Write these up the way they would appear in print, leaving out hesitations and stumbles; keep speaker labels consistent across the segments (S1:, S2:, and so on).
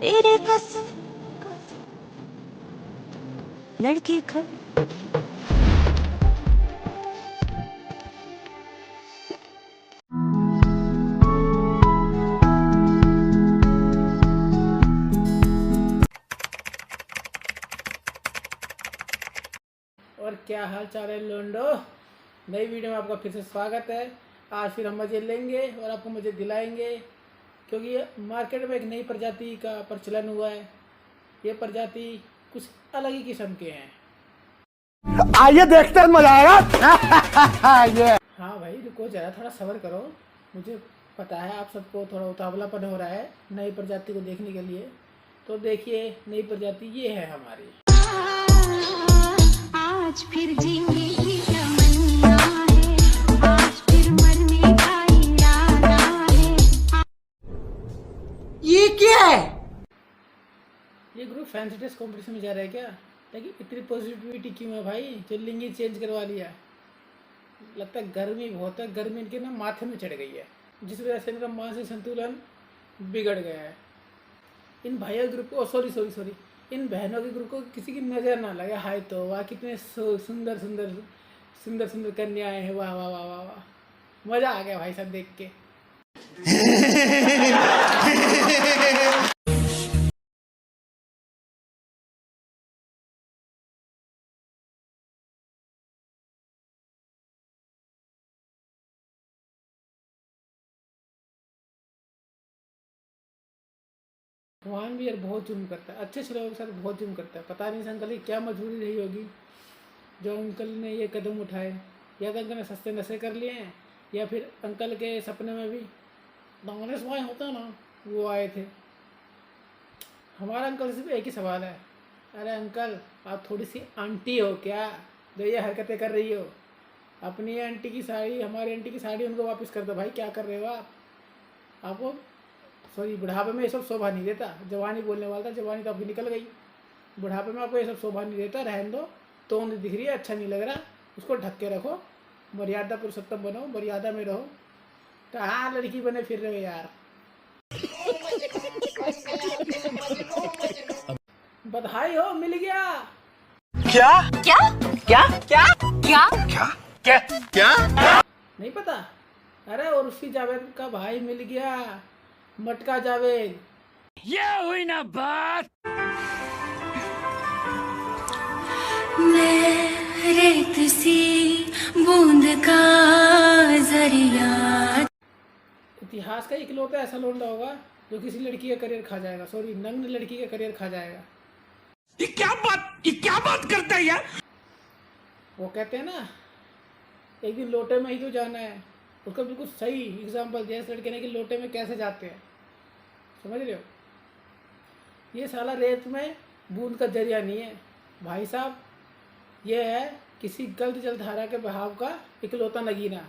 S1: तेरे कसम लड़की का।
S2: और क्या हाल चाल है लोंडो। नई वीडियो में आपका फिर से स्वागत है। आज फिर हम मज़े लेंगे और आपको मज़े दिलाएंगे, क्योंकि ये मार्केट में एक नई प्रजाति का प्रचलन हुआ है। ये प्रजाति कुछ अलग ही किस्म के हैं।
S3: आइए देखते हैं, मजा आएगा। ये
S2: हाँ भाई रुको जरा, थोड़ा सब्र करो। मुझे पता है आप सबको थोड़ा उतावलापन हो रहा है नई प्रजाति को देखने के लिए। तो देखिए नई प्रजाति ये है हमारी।
S1: आज फिर जीने की तमन्ना है, आज फिर मरने का इरादा है।
S3: ये क्या है?
S2: ये ग्रुप फैंसी ड्रेस कॉम्पिटिशन में जा रहा है क्या? लेकिन इतनी पॉजिटिविटी क्यों है भाई? जो लिंगी चेंज करवा लिया। लगता है गर्मी बहुत है, गर्मी इनके ना माथे में चढ़ गई है, जिस वजह से इनका मानसिक संतुलन बिगड़ गया है। इन भाइयों ग्रुप को सॉरी इन बहनों के ग्रुप को किसी की नज़र ना लगे। हाय तो वाह, कितने सुंदर सुंदर सुंदर सुंदर कन्याएं हैं। वाह वाह वाह वाह वाह, मज़ा आ गया भाई सब देख के। भगवान भी यार बहुत जुल्म करता है, अच्छे से लोगों के साथ बहुत जुल्म करता है। पता नहीं इस अंकल की क्या मजबूरी रही होगी जो अंकल ने ये कदम उठाए। या तो अंकल ने सस्ते नशे कर लिए हैं, या फिर अंकल के सपने में भी कांग्रेस भाई होता है ना, वो आए थे। हमारा अंकल से सिर्फ एक ही सवाल है, अरे अंकल आप थोड़ी सी आंटी हो क्या जो ये हरकतें कर रही हो? अपनी आंटी की साड़ी, हमारी आंटी की साड़ी उनको वापस कर दो भाई। क्या कर रहे हो आप? आपको सॉरी, बुढ़ापे में ये सब शोभा नहीं देता। जवानी बोलने वाला था, जवानी तो आपकी निकल गई। बुढ़ापे में आपको ये सब शोभा नहीं देता, रहने दो। तोंद दिख रही है, अच्छा नहीं लग रहा, उसको ढक के रखो। मर्यादा पुरुषोत्तम बनो, मर्यादा में रहो। कहाँ लड़की बने फिर रहे हो यार? बधाई हो, मिल गया।
S3: क्या
S1: क्या
S3: क्या क्या
S1: क्या
S3: क्या क्या क्या?
S2: नहीं पता? अरे उर्फी जावेद का भाई मिल गया, मटका जावेद।
S3: ये हुई ना बात।
S1: मैं रेत सी बूंद का जरिया।
S2: इतिहास का इकलौता ऐसा लौंडा होगा जो किसी लड़की का करियर खा जाएगा। सॉरी, नग्न लड़की का करियर खा जाएगा।
S3: ये क्या बात करता है यार?
S2: वो कहते हैं ना, एक दिन लोटे में ही तो जाना है। उसका बिल्कुल सही एग्जाम्पल दिया इस लड़के ने कि लोटे में कैसे जाते हैं। समझ रहे हो? ये साला रेत में बूंद का जरिया नहीं है भाई साहब, ये है किसी गलत जलधारा के बहाव का इकलौता नगीना।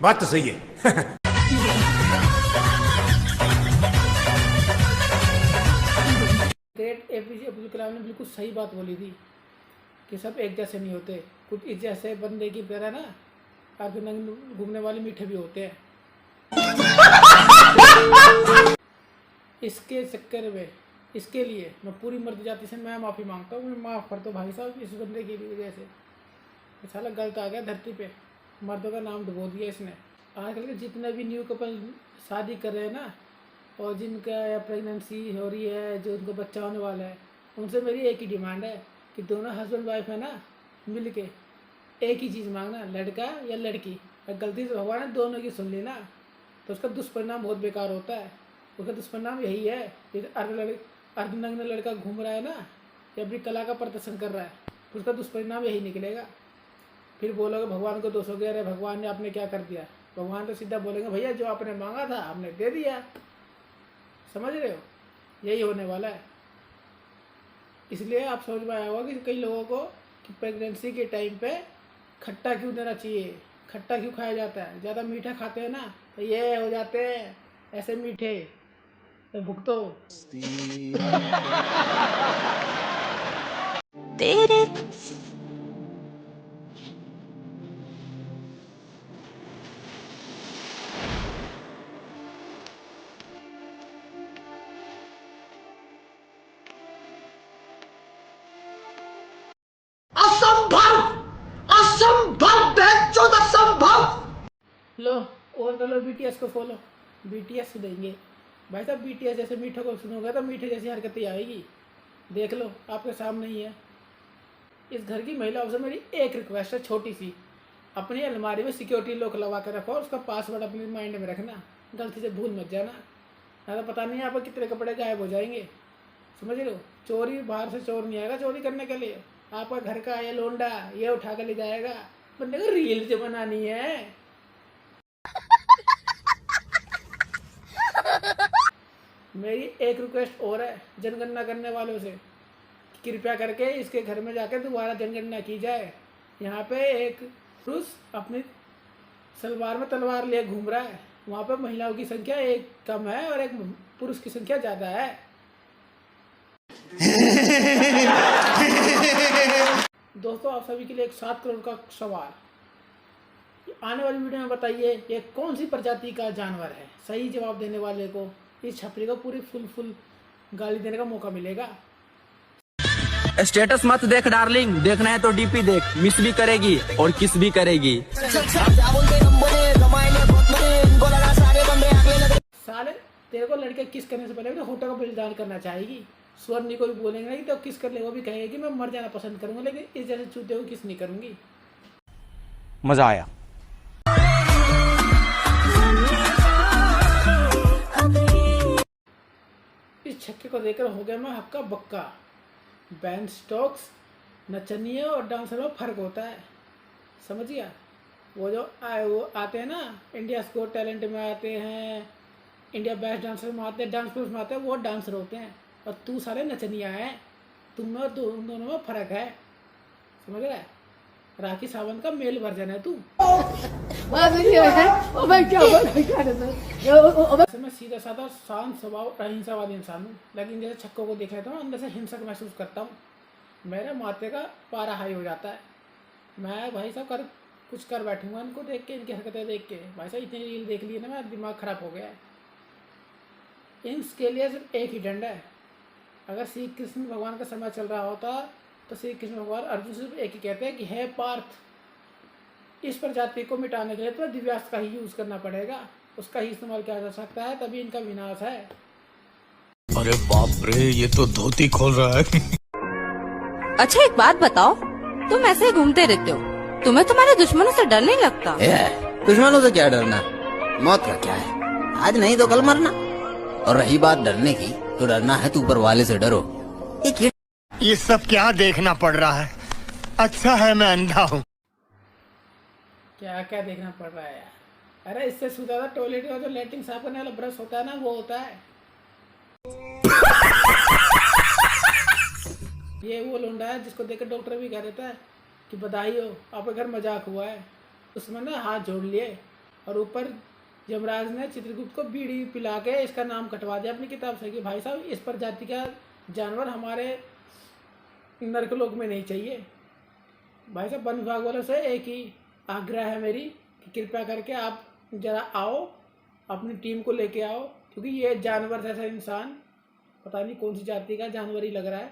S3: बात तो सही है।
S2: ग्रेट एपीजे अब्दुल कलाम ने बिल्कुल सही बात बोली थी कि सब एक जैसे नहीं होते। कुछ इस जैसे बंदे की तरह ना आगे नंग घूमने वाले मीठे भी होते हैं। इसके चक्कर में, इसके लिए मैं पूरी मर्द जाति से मैं माफ़ी मांगता हूँ। मैं माफ़ कर दो भाई साहब, इस बंदे की वजह से ये साला गलत आ गया धरती पे। मर्दों का नाम डुबो दिया इसने। आजकल के जितने भी न्यू कपल शादी कर रहे हैं ना, और जिनका या प्रेगनेंसी हो रही है, जो उनको बच्चा होने वाला है, उनसे मेरी एक ही डिमांड है कि दोनों हस्बैंड वाइफ है ना, मिल के एक ही चीज़ मांगना, लड़का या लड़की। अगर गलती से भगवान ने दोनों की सुन ली ना, तो उसका दुष्परिणाम बहुत बेकार होता है। उसका दुष्परिणाम यही है कि अर्धनग्न लड़का घूम रहा है ना, या अपनी कला का प्रदर्शन कर रहा है, तो उसका दुष्परिणाम यही निकलेगा। फिर बोलोगे भगवान को दोष हो गया, अरे भगवान ने आपने क्या कर दिया? भगवान तो सीधा बोलेंगे भैया जो आपने मांगा था आपने दे दिया। समझ रहे हो? यही होने वाला है। इसलिए आप समझ में आया होगा कि कई लोगों को कि प्रेगनेंसी के टाइम पे खट्टा क्यों देना चाहिए, खट्टा क्यों खाया जाता है। ज़्यादा मीठा खाते हैं ना तो ये हो जाते हैं ऐसे मीठे, तो भुगतो।
S1: तेरे
S2: लो और तो लो BTS को फॉलो, BTS सुधेंगे भाई साहब। BTS जैसे मीठे को सुनोगे तो मीठे जैसी हरकतें आएगी। देख लो आपके सामने ही है। इस घर की महिलाओं से मेरी एक रिक्वेस्ट है छोटी सी, अपनी अलमारी में सिक्योरिटी लॉक लगा के रखो और उसका पासवर्ड अपने माइंड में रखना, गलती से भूल मत जाना, ना तो पता नहीं यहाँ पर कितने कपड़े गायब हो जाएंगे। समझ लो, चोरी बाहर से चोर नहीं आएगा चोरी करने के लिए, आपका घर का ये लोंडा ये उठा कर ले जाएगा। बंदे को रील जो बनानी है। मेरी एक रिक्वेस्ट और है जनगणना करने वालों से, कृपया करके इसके घर में जाकर दोबारा जनगणना की जाए। यहाँ पे एक पुरुष अपनी सलवार में तलवार लिए घूम रहा है, वहाँ पे महिलाओं की संख्या एक कम है और एक पुरुष की संख्या ज़्यादा है। दोस्तों आप सभी के लिए एक 7 करोड़ का सवाल, आने वाली वीडियो में बताइए ये कौन सी प्रजाति का जानवर है। सही जवाब देने वाले को इस छपरी को पूरी फुल गाली देने का मौका मिलेगा।
S4: स्टेटस मत देख डार्लिंग, देखना है तो डीपी देख, मिस भी करेगी और किस भी करेगी।
S2: साले तेरे को लड़के किस करने से पहले तो होटल का बिल दान करना चाहेगी। स्वर्ण को भी बोलेंगे ना कि तो किस कर ले, वो भी कहेगी कि मैं मर जाना पसंद करूंगा, लेकिन इस जैसे चूते को किस नहीं करूंगी।
S4: मजा आया।
S2: इस छक्के को देखकर हो गया मैं हक्का बक्का। बैन स्टॉक्स नचनिए और डांसर में फर्क होता है, समझ गया। वो आते हैं ना इंडिया गॉट टैलेंट में आते हैं, इंडिया बेस्ट डांसर में आते हैं, डांस प्लस में आते हैं, वो डांसर होते हैं और तू सारे नचनिया है। तुम में उन दोनों में फर्क है, समझ रहा है। राखी सावंत का मेल वर्जन है तू। मैं सीधा साधा शांत स्वभाव अहिंसावादी इंसान हूँ, लेकिन जैसे छक्कों को देख लेता हूँ अंदर से हिंसक महसूस करता हूँ। मेरे माथे का पारा हाई हो जाता है। मैं भाई साहब कुछ कर बैठूंगा इनको देख के, इनकी हरकतें देख के। भाई साहब इतनी रील देख ली ना, मेरा दिमाग खराब हो गया है। इनके लिए सिर्फ एक ही डंडा है। अगर श्री कृष्ण भगवान का समय चल रहा होता तो श्री कृष्ण भगवान अर्जुन सिर्फ एक ही कहते हैं कि हे पार्थ, इस प्रजाति को मिटाने के लिए तो दिव्यास्त्र का ही यूज करना पड़ेगा, उसका ही इस्तेमाल किया जा सकता है, तभी इनका विनाश है।
S3: अरे बाप रे, ये तो धोती खोल रहा है।
S5: अच्छा एक बात बताओ, तुम ऐसे ही घूमते रहते हो, तुम्हें तुम्हारे दुश्मनों से डर नहीं लगता?
S6: दुश्मनों से क्या डरना, मौत का क्या है, आज नहीं तो कल मरना। और रही बात डरने की, तो डरना है तो ऊपर वाले से डरो।
S3: ये सब क्या देखना पड़ रहा है, अच्छा है मैं अंधा हूँ।
S2: क्या क्या देखना पड़ रहा है यार। अरे इससे सुधा था टॉयलेट का जो लैट्रिन साफ करने वाला ब्रश होता है ना, वो होता है। ये वो लोंडा है जिसको देखकर डॉक्टर भी कह देता है कि बधाई हो, आपके घर मजाक हुआ है। उसमें ना हाथ जोड़ लिए और ऊपर यमराज ने चित्रगुप्त को बीड़ी पिला के इसका नाम कटवा दिया अपनी किताब से कि भाई साहब इस प्रजाति का जानवर हमारे नरकलोक में नहीं चाहिए। भाई साहब वन विभाग वालों से एक ही आग्रह है मेरी कि कृपया करके आप जरा आओ, अपनी टीम को लेके आओ, क्योंकि ये जानवर जैसा इंसान पता नहीं कौन सी जाति का जानवर ही लग रहा है,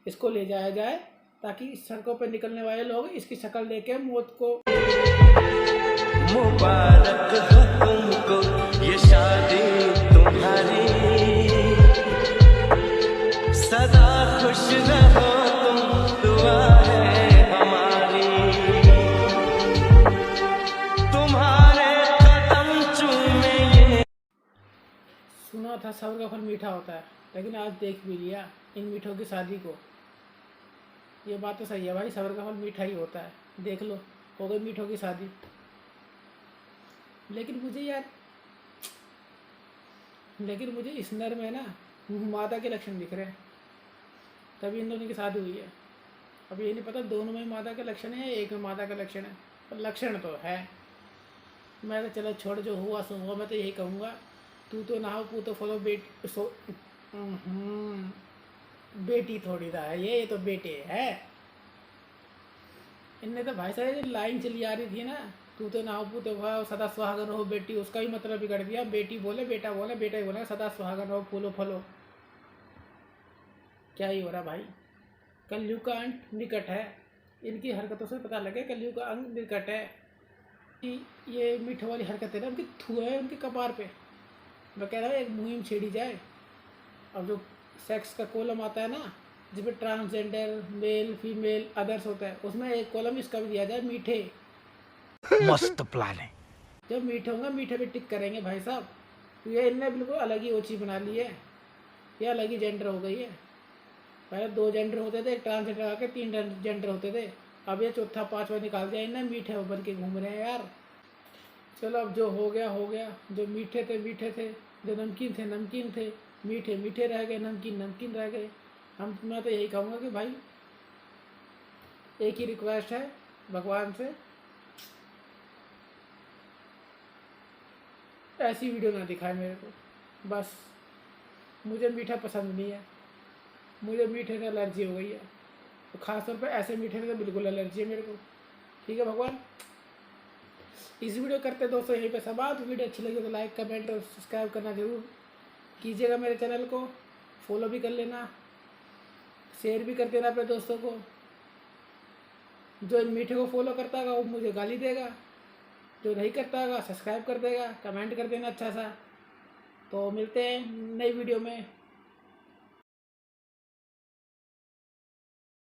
S2: इसको ले जाया जाए ताकि सड़कों पर निकलने वाले लोग इसकी शक्ल देख के मौत को।
S7: मुबारक हो तुमको ये शादी तुम्हारी, सदा खुश रहो तुम, दुआ है हमारी, तुम्हारे कदम चूमे ये।
S2: सुना था सब्र का फल मीठा होता है, लेकिन आज देख भी लिया इन मीठों की शादी को। ये बात तो सही है भाई, सब्र का फल मीठा ही होता है। देख लो हो गई मीठों की शादी। लेकिन मुझे इस नर में ना मादा के लक्षण दिख रहे हैं, तभी इन दोनों की शादी हुई है। अब ये नहीं पता दोनों में मादा के लक्षण है या एक में मादा का लक्षण है, पर लक्षण तो है। मैं तो चलो छोड़, जो हुआ सो हुआ। मैं तो यही कहूँगा, तू तो ना हो पू तो फॉलो बेटी थोड़ी था ये तो बेटे है। इनने तो भाई साहब लाइन चली आ रही थी ना, तू तो ना हो पू तो सदा सुहागन रहो बेटी, उसका भी मतलब बिगड़ दिया। बेटी बोले बेटा बोले, बेटा ही बोले सदा सुहागन रहो फूलो फलो। क्या ही हो रहा भाई। कलयुग का अंत निकट है, इनकी हरकतों से पता लगे कलयुग का अंत निकट है। कि ये मीठे वाली हरकत है ना उनकी थू है उनके कपार पे। मैं कह रहा हूँ एक मुहिम छेड़ी जाए। अब जो सेक्स का कॉलम आता है ना जिसमें ट्रांसजेंडर, मेल, फीमेल, अदर्स होता है, उसमें एक कॉलम इसका भी दिया जाए मीठे।
S3: मस्त प्लान है।
S2: जब मीठे होंगे मीठे पे टिक करेंगे भाई साहब। तो ये इनने बिल्कुल अलग ही वो चीज़ बना ली है, ये अलग ही जेंडर हो गई है। पहले 2 जेंडर होते थे, एक ट्रांसजेंडर आके 3 जेंडर होते थे, अब ये चौथा 5वां निकाल दिया इनने, मीठे बन के घूम रहे हैं यार। चलो अब जो हो गया हो गया। जो मीठे थे, जो नमकीन थे, मीठे रह गए, नमकीन रह गए। मैं तो यही कहूँगा कि भाई एक ही रिक्वेस्ट है भगवान से, ऐसी वीडियो ना दिखाए मेरे को। बस मुझे मीठा पसंद नहीं है, मुझे मीठे से एलर्जी हो गई है, तो ख़ासतौर पे ऐसे मीठे से तो बिल्कुल एलर्जी है मेरे को। ठीक है भगवान। इस वीडियो करते दोस्तों यहीं पे समाप्त। वीडियो अच्छी लगी तो लाइक, कमेंट और सब्सक्राइब करना जरूर कीजिएगा। मेरे चैनल को फॉलो भी कर लेना, शेयर भी कर देना अपने दोस्तों को। जो इन मीठे को फॉलो करता होगा वो मुझे गाली देगा, जो नहीं करता होगा सब्सक्राइब कर देगा, कमेंट कर देना अच्छा सा। तो मिलते हैं नई वीडियो में।